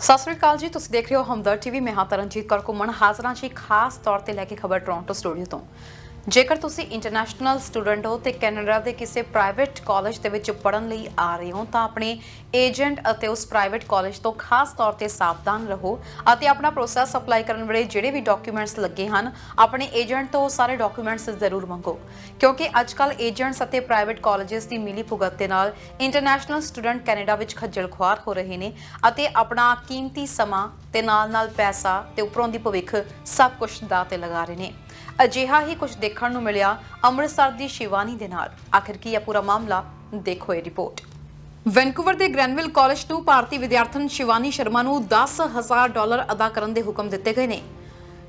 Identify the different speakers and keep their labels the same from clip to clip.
Speaker 1: ਸਤਿ ਸ਼੍ਰੀ ਅਕਾਲ ਜੀ। ਤੁਸੀਂ ਦੇਖ ਰਹੇ ਹੋ ਹਮਦਰਦ ਟੀਵੀ। ਮੈਂ ਹਾਂ ਤਰਨਜੀਤ ਕੌਰ ਘੁੰਮਣ ਹਾਜ਼ਰ ਹਾਂ ਜੀ ਖਾਸ ਤੌਰ ਤੇ ਲੈ ਕੇ ਖਬਰ ਟੋਰਾਂਟੋ ਸਟੂਡੀਓ ਤੋਂ। ਜੇਕਰ ਤੁਸੀਂ ਇੰਟਰਨੈਸ਼ਨਲ ਸਟੂਡੈਂਟ ਹੋ ਤੇ ਕੈਨੇਡਾ ਦੇ ਕਿਸੇ ਪ੍ਰਾਈਵੇਟ ਕਾਲਜ ਦੇ ਵਿੱਚ ਪੜ੍ਹਨ ਲਈ ਆ ਰਹੇ ਹੋ ਤਾਂ ਆਪਣੇ ਏਜੰਟ ਅਤੇ ਉਸ ਪ੍ਰਾਈਵੇਟ ਕਾਲਜ ਤੋਂ ਖਾਸ ਤੌਰ ਤੇ ਸਾਵਧਾਨ ਰਹੋ ਅਤੇ ਆਪਣਾ ਪ੍ਰੋਸੈਸ ਅਪਲਾਈ ਕਰਨ ਵੇਲੇ ਜਿਹੜੇ ਵੀ ਡਾਕੂਮੈਂਟਸ ਲੱਗੇ ਹਨ ਆਪਣੇ ਏਜੰਟ ਤੋਂ ਸਾਰੇ ਡਾਕੂਮੈਂਟਸ ਜ਼ਰੂਰ ਮੰਗੋ, ਕਿਉਂਕਿ ਅੱਜਕੱਲ ਏਜੰਟਸ ਅਤੇ ਪ੍ਰਾਈਵੇਟ ਕਾਲਜਸ ਦੀ ਮਿਲੀ ਭੁਗਤ ਦੇ ਨਾਲ ਇੰਟਰਨੈਸ਼ਨਲ ਸਟੂਡੈਂਟ ਕੈਨੇਡਾ ਵਿੱਚ ਖੱਜਲ ਖੁਆਰ ਹੋ ਰਹੇ ਨੇ ਅਤੇ ਆਪਣਾ ਕੀਮਤੀ ਸਮਾਂ ਤੇ ਨਾਲ ਪੈਸਾ ਤੇ ਉੱਪਰੋਂ ਦੀ ਭਵਿੱਖ ਸਭ ਕੁਝ ਦਾਅ ਤੇ ਲਗਾ ਰਹੇ ਨੇ। ਅਜਿਹਾ ਹੀ ਕੁਝ ਦੇਖਣ ਨੂੰ ਮਿਲਿਆ ਅੰਮ੍ਰਿਤਸਰ ਦੀ ਸ਼ਿਵਾਨੀ ਦੇ ਨਾਲ। ਆਖਿਰ ਕੀ ਹੈ ਪੂਰਾ ਮਾਮਲਾ, ਦੇਖੋ ਇਹ ਰਿਪੋਰਟ। ਵੈਨਕੂਵਰ ਦੇ ਗ੍ਰੈਨਵਿਲ ਕਾਲਜ ਨੂੰ ਭਾਰਤੀ ਵਿਦਿਆਰਥਣ ਸ਼ਿਵਾਨੀ ਸ਼ਰਮਾ ਨੂੰ $10,000 ਅਦਾ ਕਰਨ ਦੇ ਹੁਕਮ ਦਿੱਤੇ ਗਏ ਨੇ।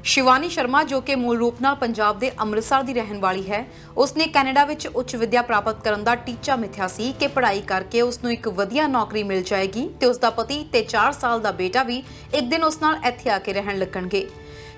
Speaker 1: ਸ਼ਿਵਾਨੀ ਸ਼ਰਮਾ, ਜੋ ਕਿ ਮੂਲ ਰੂਪ ਨਾਲ ਪੰਜਾਬ ਦੇ ਅੰਮ੍ਰਿਤਸਰ ਦੀ ਰਹਿਣ ਵਾਲੀ ਹੈ, ਉਸਨੇ ਕੈਨੇਡਾ ਵਿੱਚ ਉੱਚ ਵਿੱਦਿਆ ਪ੍ਰਾਪਤ ਕਰਨ ਦਾ ਟੀਚਾ ਮਿਥਿਆ ਸੀ ਕਿ ਪੜ੍ਹਾਈ ਕਰਕੇ ਉਸ ਨੂੰ ਇੱਕ ਵਧੀਆ ਨੌਕਰੀ ਮਿਲ ਜਾਏਗੀ ਤੇ ਉਸ ਦਾ ਪਤੀ ਤੇ 4 ਸਾਲ ਦਾ ਬੇਟਾ ਵੀ ਇੱਕ ਦਿਨ ਉਸ ਨਾਲ ਇੱਥੇ ਆ ਕੇ ਰਹਿਣ ਲੱਗਣਗੇ।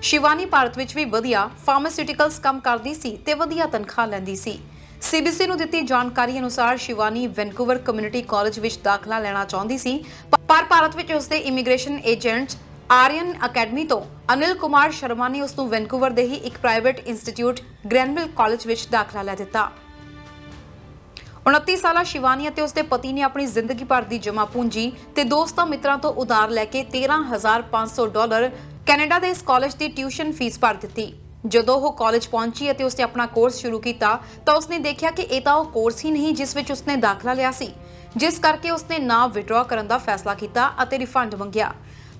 Speaker 1: ਸ਼ਿਵਾਨੀ ਭਾਰਤ ਵਿੱਚ ਵੀ ਵਧੀਆ ਫਾਰਮਾਸਿਊਟੀਕਲਸ ਕੰਮ ਕਰਦੀ ਸੀ ਤੇ ਵਧੀਆ ਤਨਖਾਹ ਲੈਂਦੀ ਸੀ। ਸੀਬੀਸੀ ਨੂੰ ਦਿੱਤੀ ਜਾਣਕਾਰੀ ਅਨੁਸਾਰ ਸ਼ਿਵਾਨੀ ਵੈਨਕੂਵਰ ਕਮਿਊਨਿਟੀ ਕਾਲਜ ਵਿੱਚ ਦਾਖਲਾ ਲੈਣਾ ਚਾਹੁੰਦੀ ਸੀ, ਪਰ ਭਾਰਤ ਵਿੱਚ ਉਸਦੇ ਇਮੀਗ੍ਰੇਸ਼ਨ ਏਜੰਟ ਆਰੀਅਨ ਅਕੈਡਮੀ ਤੋਂ ਅਨਿਲ ਕੁਮਾਰ ਸ਼ਰਮਾ ਨੇ ਉਸ ਨੂੰ ਵੈਨਕੂਵਰ ਦੇ ਹੀ ਇੱਕ ਪ੍ਰਾਈਵੇਟ ਇੰਸਟੀਚਿਊਟ ਗ੍ਰੈਨਵਿਲ ਕਾਲਜ ਵਿੱਚ ਦਾਖਲਾ ਲੈ ਦਿੱਤਾ। 29 ਸਾਲਾ ਸ਼ਿਵਾਨੀ ਅਤੇ ਉਸਦੇ ਪਤੀ ਨੇ ਆਪਣੀ ਜ਼ਿੰਦਗੀ ਭਰ ਦੀ ਜਮ੍ਹਾਂ ਪੂੰਜੀ ਤੇ ਦੋਸਤਾਂ ਮਿੱਤਰਾਂ ਤੋਂ ਉਧਾਰ ਲੈ ਕੇ $13,500 ਕੈਨੇਡਾ ਦੇ ਇਸ ਕਾਲਜ ਦੀ ਟਿਊਸ਼ਨ ਫੀਸ ਭਰ ਦਿੱਤੀ। ਜਦੋਂ ਉਹ ਕਾਲਜ ਪਹੁੰਚੀ ਅਤੇ ਉਸਨੇ ਆਪਣਾ ਕੋਰਸ ਸ਼ੁਰੂ ਕੀਤਾ ਤਾਂ ਉਸਨੇ ਦੇਖਿਆ ਕਿ ਇਹ ਤਾਂ ਉਹ ਕੋਰਸ ਹੀ ਨਹੀਂ ਜਿਸ ਵਿੱਚ ਉਸਨੇ ਦਾਖਲਾ ਲਿਆ ਸੀ, ਜਿਸ ਕਰਕੇ ਉਸਨੇ ਨਾ ਵਿਡਰਾਅ ਕਰਨ ਦਾ ਫੈਸਲਾ ਕੀਤਾ ਅਤੇ ਰਿਫੰਡ ਮੰਗਿਆ।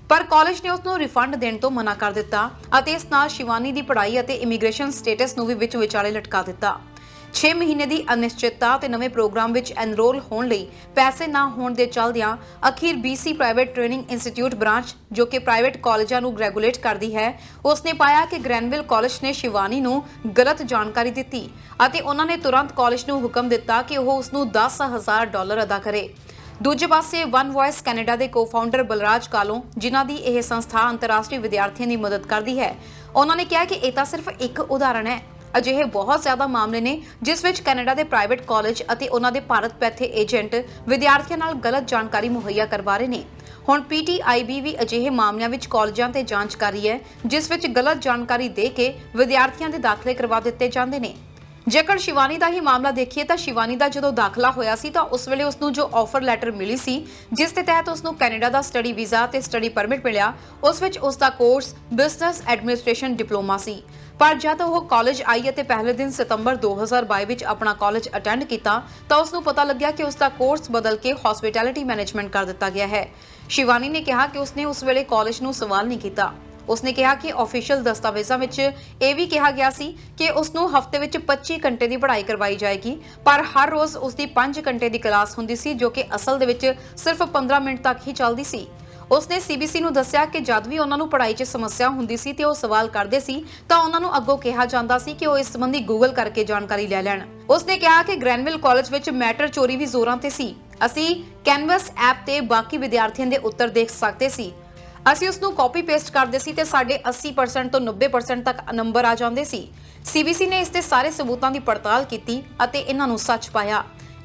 Speaker 1: ਪਰ ਕਾਲਜ ਨੇ ਉਸ ਨੂੰ ਰਿਫੰਡ ਦੇਣ ਤੋਂ ਮਨਾ ਕਰ ਦਿੱਤਾ ਅਤੇ ਇਸ ਨਾਲ ਸ਼ਿਵਾਨੀ ਦੀ ਪੜ੍ਹਾਈ ਅਤੇ ਇਮੀਗ੍ਰੇਸ਼ਨ ਸਟੇਟਸ ਨੂੰ ਵੀ ਵਿੱਚ ਵਿਚਾਲੇ ਲਟਕਾ ਦਿੱਤਾ। 6 ਮਹੀਨੇ ਦੀ ਅਨਿਸ਼ਚਿਤਤਾ ਤੇ ਨਵੇਂ ਪ੍ਰੋਗਰਾਮ ਵਿੱਚ ਐਨਰੋਲ ਹੋਣ ਲਈ ਪੈਸੇ ਨਾ ਹੋਣ ਦੇ ਚੱਲਦਿਆਂ ਅਖੀਰ BC private training institute branch, ਜੋ ਕਿ ਪ੍ਰਾਈਵੇਟ ਕਾਲਜਾਂ ਨੂੰ ਰੈਗੂਲੇਟ ਕਰਦੀ ਹੈ, ਉਸਨੇ ਪਾਇਆ ਕਿ ਗ੍ਰੈਨਵਿਲ ਕਾਲਜ ਨੇ ਸ਼ਿਵਾਨੀ ਨੂੰ ਗਲਤ ਜਾਣਕਾਰੀ ਦਿੱਤੀ ਅਤੇ ਉਹਨਾਂ ਨੇ ਤੁਰੰਤ ਕਾਲਜ ਨੂੰ ਹੁਕਮ ਦਿੱਤਾ ਕਿ ਉਹ ਉਸ ਨੂੰ $10,000 ਅਦਾ ਕਰੇ। ਦੂਜੇ ਪਾਸੇ ਵਨ ਵੌਇਸ ਕੈਨੇਡਾ ਦੇ ਕੋ-ਫਾਊਂਡਰ ਬਲਰਾਜ ਕਾਲੋਂ, ਜਿਨ੍ਹਾਂ ਦੀ ਇਹ ਸੰਸਥਾ ਅੰਤਰਰਾਸ਼ਟਰੀ ਵਿਦਿਆਰਥੀਆਂ ਦੀ ਮਦਦ ਕਰਦੀ ਹੈ, ਉਹਨਾਂ ਨੇ ਕਿਹਾ ਕਿ ਇਹ ਤਾਂ ਸਿਰਫ ਇੱਕ ਉਦਾਹਰਣ ਹੈ। ਅਜਿਹੇ ਬਹੁਤ ਜ਼ਿਆਦਾ ਮਾਮਲੇ ਨੇ ਜਿਸ ਵਿੱਚ ਕੈਨੇਡਾ ਦੇ ਪ੍ਰਾਈਵੇਟ ਕਾਲਜ ਅਤੇ ਉਹਨਾਂ ਦੇ ਭਾਰਤ ਬੈਠੇ ਏਜੰਟ ਵਿਦਿਆਰਥੀਆਂ ਨਾਲ ਗਲਤ ਜਾਣਕਾਰੀ ਮੁਹੱਈਆ ਕਰਵਾ ਰਹੇ ਨੇ। ਹੁਣ PTIB ਵੀ ਅਜਿਹੇ ਮਾਮਲਿਆਂ ਵਿੱਚ ਕਾਲਜਾਂ ਤੇ ਜਾਂਚ ਕਰ ਰਹੀ ਹੈ ਜਿਸ ਵਿੱਚ ਗਲਤ ਜਾਣਕਾਰੀ ਦੇ ਕੇ ਵਿਦਿਆਰਥੀਆਂ ਦੇ ਦਾਖਲੇ ਕਰਵਾ ਦਿੱਤੇ ਜਾਂਦੇ ਨੇ। ਜੇਕਰ ਸ਼ਿਵਾਨੀ ਦਾ ਹੀ ਮਾਮਲਾ ਦੇਖੀਏ ਤਾਂ ਸ਼ਿਵਾਨੀ ਦਾ ਜਦੋਂ ਦਾਖਲਾ ਹੋਇਆ ਸੀ ਤਾਂ ਉਸ ਵੇਲੇ ਉਸ ਨੂੰ ਜੋ ਆਫਰ ਲੈਟਰ ਮਿਲੀ ਸੀ, ਜਿਸ ਦੇ ਤਹਿਤ ਉਸ ਨੂੰ ਕੈਨੇਡਾ ਦਾ ਸਟੱਡੀ ਵੀਜ਼ਾ ਤੇ ਸਟੱਡੀ ਪਰਮਿਟ ਮਿਲਿਆ, ਉਸ ਵਿੱਚ ਉਸ ਦਾ ਕੋਰਸ ਬਿਜ਼ਨਸ ਐਡਮਿਨਿਸਟ੍ਰੇਸ਼ਨ ਡਿਪਲੋਮਾ ਸੀ। ਪਰ ਜਦ ਉਹ ਕਾਲਜ ਆਈ ਅਤੇ ਪਹਿਲੇ ਦਿਨ ਸਤੰਬਰ 2022 ਵਿੱਚ ਆਪਣਾ ਕਾਲਜ ਅਟੈਂਡ ਕੀਤਾ ਤਾਂ ਉਸ ਨੂੰ ਪਤਾ ਲੱਗਿਆ ਕਿ ਉਸ ਦਾ ਕੋਰਸ ਬਦਲ ਕੇ ਹੌਸਪਿਟੈਲਿਟੀ ਮੈਨੇਜਮੈਂਟ ਕਰ ਦਿੱਤਾ ਗਿਆ ਹੈ। ਸ਼ਿਵਾਨੀ ਨੇ ਕਿਹਾ ਕਿ ਉਸਨੇ ਉਸ ਵੇਲੇ ਕਾਲਜ ਨੂੰ ਸਵਾਲ ਨਹੀਂ ਕੀਤਾ। ਉਸਨੇ ਕਿਹਾ ਕਿ ਆਫੀਸ਼ੀਅਲ ਦਸਤਾਵੇਜ਼ਾਂ ਵਿੱਚ ਇਹ ਵੀ ਕਿਹਾ ਗਿਆ ਸੀ ਕਿ ਉਸ ਨੂੰ ਹਫ਼ਤੇ ਵਿੱਚ 25 ਘੰਟੇ ਦੀ ਪੜ੍ਹਾਈ ਕਰਵਾਈ ਜਾਏਗੀ, ਪਰ ਹਰ ਰੋਜ਼ ਉਸ ਦੀ 5 ਘੰਟੇ ਦੀ ਕਲਾਸ ਹੁੰਦੀ ਸੀ, ਜੋ ਕਿ ਅਸਲ ਦੇ ਵਿੱਚ ਸਿਰਫ 15 ਮਿੰਟ ਤੱਕ ਹੀ ਚੱਲਦੀ ਸੀ। ਉਸਨੇ CBC ਨੂੰ ਦੱਸਿਆ ਕਿ ਜਦ ਵੀ ਉਹਨਾਂ ਨੂੰ ਪੜ੍ਹਾਈ 'ਚ ਸਮੱਸਿਆ ਹੁੰਦੀ ਸੀ ਤੇ ਉਹ ਸਵਾਲ ਕਰਦੇ ਸੀ ਤਾਂ ਉਹਨਾਂ ਨੂੰ ਅੱਗੋਂ ਕਿਹਾ ਜਾਂਦਾ ਸੀ ਕਿ ਉਹ ਇਸ ਸੰਬੰਧੀ ਗੂਗਲ ਕਰਕੇ ਜਾਣਕਾਰੀ ਲੈ ਲੈਣ। ਉਸਨੇ ਕਿਹਾ ਕਿ ਗ੍ਰੈਨਵਿਲ ਕਾਲਜ ਵਿੱਚ ਮੈਟਰ ਚੋਰੀ ਵੀ ਜ਼ੋਰਾਂ ਤੇ ਸੀ। ਅਸੀਂ ਕੈਨਵਸ ਐਪ ਤੇ ਬਾਕੀ ਵਿਦਿਆਰਥੀਆਂ ਦੇ ਉੱਤਰ ਦੇਖ ਸਕਦੇ ਸੀ। ਅਸੀਂ ਉਸ ਨੂੰ ਕਾਪੀ ਪੇਸਟ ਕਰਦੇ ਸੀ ਤੇ ਸਾਡੇ 80% ਤੋਂ 90% ਤੱਕ ਨੰਬਰ ਆ ਜਾਂਦੇ ਸੀ। CBC ਨੇ ਇਸ ਦੇ ਸਾਰੇ ਸਬੂਤਾਂ ਦੀ ਪੜਤਾਲ ਕੀਤੀ ਅਤੇ ਇਹਨਾਂ ਨੂੰ ਸੱਚ ਪਾਇਆ।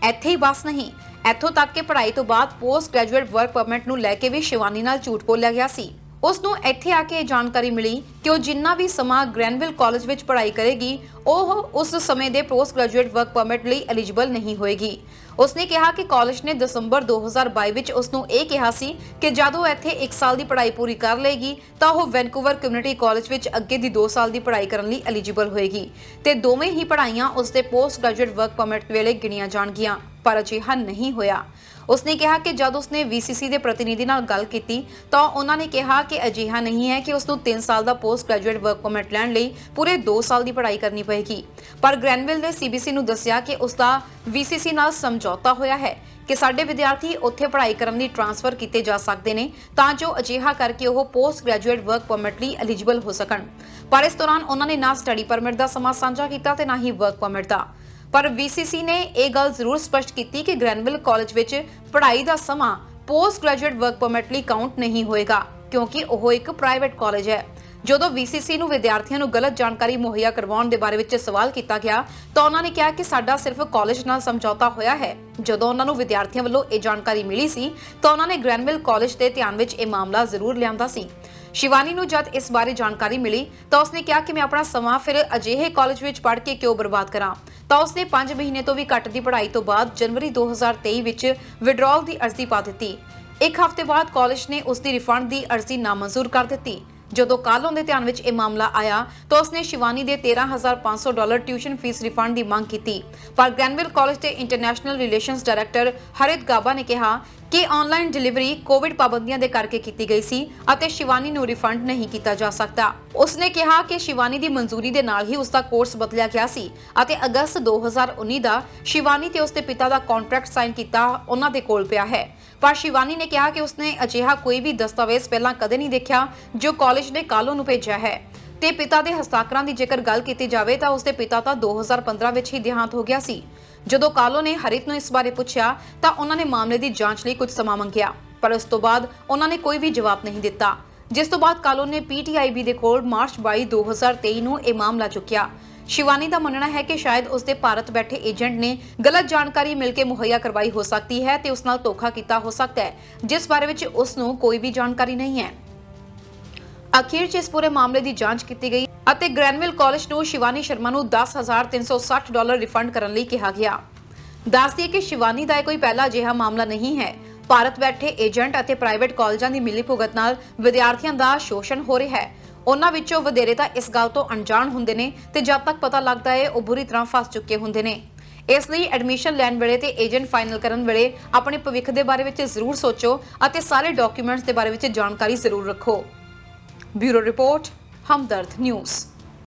Speaker 1: ਇੱਥੇ ਹੀ ਬਸ ਨਹੀਂ, ਇੱਥੋਂ ਤੱਕ ਕਿ ਪੜ੍ਹਾਈ ਤੋਂ ਬਾਅਦ ਪੋਸਟ ਗ੍ਰੈਜੂਏਟ ਵਰਕ ਪਰਮਿਟ ਨੂੰ ਲੈ ਕੇ ਵੀ ਸ਼ਿਵਾਨੀ ਨਾਲ ਝੂਠ ਬੋਲਿਆ ਗਿਆ ਸੀ। ਉਸ ਨੂੰ ਇੱਥੇ ਆ ਕੇ ਇਹ ਜਾਣਕਾਰੀ ਮਿਲੀ ਕਿ ਉਹ ਜਿੰਨਾ ਵੀ ਸਮਾਂ ਗ੍ਰੈਨਵਿਲ ਕਾਲਜ ਵਿੱਚ ਪੜ੍ਹਾਈ ਕਰੇਗੀ ਉਹ ਉਸ ਸਮੇਂ ਦੇ ਪੋਸਟ ਗ੍ਰੈਜੂਏਟ ਵਰਕ ਪਰਮਿਟ ਲਈ ਐਲੀਜੀਬਲ ਨਹੀਂ ਹੋਏਗੀ। ਉਸਨੇ ਕਿਹਾ ਕਿ ਕਾਲਜ ਨੇ ਦਸੰਬਰ 2022 ਵਿੱਚ ਉਸ ਨੂੰ ਇਹ ਕਿਹਾ ਸੀ ਕਿ ਜਦ ਉਹ ਇੱਥੇ 1 ਸਾਲ ਦੀ ਪੜ੍ਹਾਈ ਪੂਰੀ ਕਰ ਲਏਗੀ ਤਾਂ ਉਹ ਵੈਨਕੂਵਰ ਕਮਿਊਨਿਟੀ ਕਾਲਜ ਵਿੱਚ ਅੱਗੇ ਦੀ 2 ਸਾਲ ਦੀ ਪੜ੍ਹਾਈ ਕਰਨ ਲਈ ਐਲੀਜੀਬਲ ਹੋਏਗੀ ਤੇ ਦੋਵੇਂ ਹੀ ਪੜ੍ਹਾਈਆਂ ਉਸ ਦੇ ਪੋਸਟ ਗ੍ਰੈਜੂਏਟ ਵਰਕ ਪਰਮਿਟ ਵੇਲੇ ਗਿਣੀਆਂ ਜਾਣਗੀਆਂ, ਪਰ ਅਜਿਹਾ ਨਹੀਂ ਹੋਇਆ। ਉਸਨੇ ਕਿਹਾ ਕਿ ਜਦ ਉਸਨੇ VCC ਦੇ ਪ੍ਰਤੀਨਿਧੀ ਨਾਲ ਗੱਲ ਕੀਤੀ ਤਾਂ ਉਹਨਾਂ ਨੇ ਕਿਹਾ ਕਿ ਅਜਿਹਾ ਨਹੀਂ ਹੈ ਕਿ ਉਸ ਨੂੰ 3 ਸਾਲ ਦਾ ਪੋਸਟ ਗ੍ਰੈਜੂਏਟ ਵਰਕ ਪਰਮਿਟ ਲੈਣ ਲਈ ਪੂਰੇ 2 ਸਾਲ ਦੀ ਪੜ੍ਹਾਈ ਕਰਨੀ ਪਏਗੀ। ਪਰ ਗ੍ਰੈਨਵਿਲ ਨੇ CBC ਨੂੰ ਦੱਸਿਆ ਕਿ ਉਸ ਦਾ VCC ਨਾਲ ਸਮਝੌਤਾ ਹੋਇਆ ਹੈ ਕਿ ਸਾਡੇ ਵਿਦਿਆਰਥੀ ਉੱਥੇ ਪੜ੍ਹਾਈ ਕਰਨ ਲਈ ਟ੍ਰਾਂਸਫਰ ਕੀਤੇ ਜਾ ਸਕਦੇ ਨੇ ਤਾਂ ਜੋ ਅਜਿਹਾ ਕਰਕੇ ਉਹ ਪੋਸਟ ਗ੍ਰੈਜੂਏਟ ਵਰਕ ਪਰਮਿਟ ਲਈ ਐਲੀਜੀਬਲ ਹੋ ਸਕਣ। ਪਰ ਇਸ ਦੌਰਾਨ ਉਹਨਾਂ ਨੇ ਨਾ ਸਟੱਡੀ ਪਰਮਿਟ ਦਾ ਸਮਾਂ ਸਾਂਝਾ ਕੀਤਾ ਤੇ ਨਾ ਹੀ ਵਰਕ ਪਰਮਿਟ ਦਾ। ਪਰ VCC ਨੇ ਇਹ ਗੱਲ ਜ਼ਰੂਰ ਸਪਸ਼ਟ ਕੀਤੀ ਕਿ ਗ੍ਰੈਨਵਿਲ ਕਾਲਜ ਵਿੱਚ ਪੜ੍ਹਾਈ ਦਾ ਸਮਾਂ ਪੋਸਟ ਗ੍ਰੈਜੂਏਟ ਵਰਕ ਪਰਮਿਟ ਲਈ ਕਾਊਂਟ ਨਹੀਂ ਹੋਏਗਾ, ਕਿਉਂਕਿ ਉਹ ਇੱਕ ਪ੍ਰਾਈਵੇਟ ਕਾਲਜ ਹੈ। ਜਦੋਂ VCC ਨੂੰ ਵਿਦਿਆਰਥੀਆਂ ਨੂੰ ਗਲਤ ਜਾਣਕਾਰੀ ਮੁਹੱਈਆ ਕਰਵਾਉਣ ਦੇ ਬਾਰੇ ਵਿੱਚ ਸਵਾਲ ਕੀਤਾ ਗਿਆ ਤਾਂ ਉਹਨਾਂ ਨੇ ਕਿਹਾ ਕਿ ਸਾਡਾ ਸਿਰਫ ਕਾਲਜ ਨਾਲ ਸਮਝੌਤਾ ਹੋਇਆ ਹੈ। ਜਦੋਂ ਉਹਨਾਂ ਨੂੰ ਵਿਦਿਆਰਥੀਆਂ ਵੱਲੋਂ ਇਹ ਜਾਣਕਾਰੀ ਮਿਲੀ ਸੀ ਤਾਂ ਉਹਨਾਂ ਨੇ ਗ੍ਰੈਨਵਿਲ ਕਾਲਜ ਦੇ ਧਿਆਨ ਵਿੱਚ ਇਹ ਮਾਮਲਾ ਜ਼ਰੂਰ ਲਿਆਂਦਾ ਸੀ। ਸ਼ਿਵਾਨੀ ਨੂੰ ਜਦ ਇਸ ਬਾਰੇ ਜਾਣਕਾਰੀ ਮਿਲੀ ਤਾਂ ਉਸਨੇ ਕਿਹਾ ਕਿ ਮੈਂ ਆਪਣਾ ਸਮਾਂ ਫਿਰ ਅਜਿਹੇ ਕਾਲਜ ਵਿੱਚ ਪੜ੍ਹ ਕੇ ਕਿਉਂ ਬਰਬਾਦ ਕਰਾਂ। ਤਾਂ ਉਸਨੇ 5 ਮਹੀਨੇ ਤੋਂ ਵੀ ਘੱਟ ਦੀ ਪੜ੍ਹਾਈ ਤੋਂ ਬਾਅਦ ਜਨਵਰੀ 2023 ਵਿੱਚ ਵਿਡਰਾਅਲ ਦੀ ਅਰਜ਼ੀ ਪਾ ਦਿੱਤੀ। ਇੱਕ ਹਫ਼ਤੇ ਬਾਅਦ ਕਾਲਜ ਨੇ ਉਸ ਦੀ ਰਿਫੰਡ ਦੀ ਅਰਜ਼ੀ ਨਾਮਨਜ਼ੂਰ ਕਰ ਦਿੱਤੀ। ਜਦੋਂ ਕਾਲੋਂ ਦੇ ਧਿਆਨ ਵਿੱਚ ਇਹ ਮਾਮਲਾ ਆਇਆ ਤਾਂ ਉਸਨੇ ਸ਼ਿਵਾਨੀ ਦੇ $13,500 ਟਿਊਸ਼ਨ ਫੀਸ ਰਿਫੰਡ ਦੀ ਮੰਗ ਕੀਤੀ, ਪਰ ਗ੍ਰੈਨਵਿਲ ਕਾਲਜ ਦੇ ਇੰਟਰਨੈਸ਼ਨਲ ਰਿਲੇਸ਼ਨਸ ਡਾਇਰੈਕਟਰ ਹਰਿਤ ਗਾਬਾ ਨੇ ਕਿਹਾ ਕਿ ਆਨਲਾਈਨ ਡਿਲੀਵਰੀ ਕੋਵਿਡ ਪਾਬੰਦੀਆਂ ਦੇ ਕਰਕੇ ਕੀਤੀ ਗਈ ਸੀ ਅਤੇ ਸ਼ਿਵਾਨੀ ਨੂੰ ਰਿਫੰਡ ਨਹੀਂ ਕੀਤਾ ਜਾ ਸਕਦਾ। ਉਸਨੇ ਕਿਹਾ ਕਿ ਸ਼ਿਵਾਨੀ ਦੀ ਮਨਜ਼ੂਰੀ ਦੇ ਨਾਲ ਹੀ ਉਸਦਾ ਕੋਰਸ ਬਦਲਿਆ ਗਿਆ ਸੀ ਅਤੇ ਅਗਸਤ 2019 ਦਾ ਸ਼ਿਵਾਨੀ ਤੇ ਉਸਦੇ ਪਿਤਾ ਦਾ ਕੰਟਰੈਕਟ ਸਾਈਨ ਕੀਤਾ ਉਹਨਾਂ ਦੇ ਕੋਲ ਪਿਆ ਹੈ। ਪਰ ਸ਼ਿਵਾਨੀ ਨੇ ਕਿਹਾ ਕਿ ਉਸਨੇ ਅਜਿਹਾ ਕੋਈ ਵੀ ਦਸਤਾਵੇਜ਼ ਪਹਿਲਾਂ ਕਦੇ ਨਹੀਂ ਦੇਖਿਆ ਜੋ ਕਾਲਜ ਨੇ ਕਾਲੋਂ ਨੂੰ ਭੇਜਿਆ ਹੈ। ਤੇ ਪਿਤਾ ਦੇ ਹਸਤਾਖਰਾਂ ਦੀ ਜੇਕਰ ਗੱਲ ਕੀਤੀ ਜਾਵੇ ਤਾਂ ਉਸਦੇ ਪਿਤਾ ਤਾਂ 2015 ਵਿੱਚ ਹੀ ਦੇਹਾਂਤ ਹੋ ਗਿਆ ਸੀ। ਜਦੋਂ ਕਾਲੋਂ ਨੇ ਹਰਿਤ ਨੂੰ ਇਸ ਬਾਰੇ ਪੁੱਛਿਆ ਤਾਂ ਉਹਨਾਂ ਨੇ ਮਾਮਲੇ ਦੀ ਜਾਂਚ ਲਈ ਕੁਝ ਸਮਾਂ ਮੰਗਿਆ, ਪਰ ਉਸ ਤੋਂ ਬਾਅਦ ਉਹਨਾਂ ਨੇ ਕੋਈ ਵੀ ਜਵਾਬ ਨਹੀਂ ਦਿੱਤਾ, ਜਿਸ ਤੋਂ ਬਾਅਦ ਕਾਲੋਂ ਨੇ PTIB ਦੇ ਕੋਲ ਮਾਰਚ 22, 2023 ਨੂੰ ਇਹ ਮਾਮਲਾ ਚੁੱਕਿਆ। ਸ਼ਿਵਾਨੀ ਦਾ ਮੰਨਣਾ ਹੈ ਕਿ ਸ਼ਾਇਦ ਉਸਦੇ ਭਾਰਤ ਬੈਠੇ ਏਜੰਟ ਨੇ ਗਲਤ ਜਾਣਕਾਰੀ ਮਿਲ ਕੇ ਮੁਹੱਈਆ ਕਰਵਾਈ ਹੋ ਸਕਦੀ ਹੈ ਤੇ ਉਸ ਨਾਲ ਧੋਖਾ ਕੀਤਾ ਹੋ ਸਕਦਾ ਹੈ, ਜਿਸ ਬਾਰੇ ਵਿੱਚ ਉਸ ਨੂੰ ਕੋਈ ਵੀ ਜਾਣਕਾਰੀ ਨਹੀਂ ਹੈ। ਅਖੀਰ 'ਚ ਇਸ ਪੂਰੇ ਮਾਮਲੇ ਦੀ ਜਾਂਚ ਕੀਤੀ ਗਈ ਅਤੇ ਗ੍ਰੈਨਵਿਲ ਕਾਲਜ ਨੂੰ ਸ਼ਿਵਾਨੀ ਸ਼ਰਮਾ ਨੂੰ $10,360 ਰਿਫੰਡ ਕਰਨ ਲਈ ਕਿਹਾ ਗਿਆ। ਦੱਸ ਦਈਏ ਕਿ ਸ਼ਿਵਾਨੀ ਦਾ ਕੋਈ ਪਹਿਲਾ ਅਜਿਹਾ ਮਾਮਲਾ ਨਹੀਂ ਹੈ। ਭਾਰਤ ਬੈਠੇ ਏਜੰਟ ਅਤੇ ਪ੍ਰਾਈਵੇਟ ਕਾਲਜਾਂ ਦੀ ਮਿਲੀਭੁਗਤ ਨਾਲ ਵਿਦਿਆਰਥੀਆਂ ਦਾ ਸ਼ੋਸ਼ਣ ਹੋ ਰਿਹਾ ਹੈ। ਉਹਨਾਂ ਵਿੱਚੋਂ ਵਧੇਰੇ ਤਾਂ ਇਸ ਗੱਲ ਤੋਂ ਅਣਜਾਣ ਹੁੰਦੇ ਨੇ ਤੇ ਜਦ ਤੱਕ ਪਤਾ ਲੱਗਦਾ ਹੈ ਉਹ ਬੁਰੀ ਤਰ੍ਹਾਂ ਫਸ ਚੁੱਕੇ ਹੁੰਦੇ ਨੇ। ਇਸ ਲਈ ਐਡਮਿਸ਼ਨ ਲੈਣ ਵੇਲੇ ਤੇ ਏਜੰਟ ਫਾਈਨਲ ਕਰਨ ਵੇਲੇ ਆਪਣੇ ਭਵਿੱਖ ਦੇ ਬਾਰੇ ਵਿੱਚ ਜ਼ਰੂਰ ਸੋਚੋ ਅਤੇ ਸਾਰੇ ਡਾਕੂਮੈਂਟਸ ਦੇ ਬਾਰੇ ਵਿੱਚ ਜਾਣਕਾਰੀ ਜ਼ਰੂਰ ਰੱਖੋ। ਬਿਊਰੋ ਰਿਪੋਰਟ, ਹਮਦਰਦ ਨਿਊਜ਼।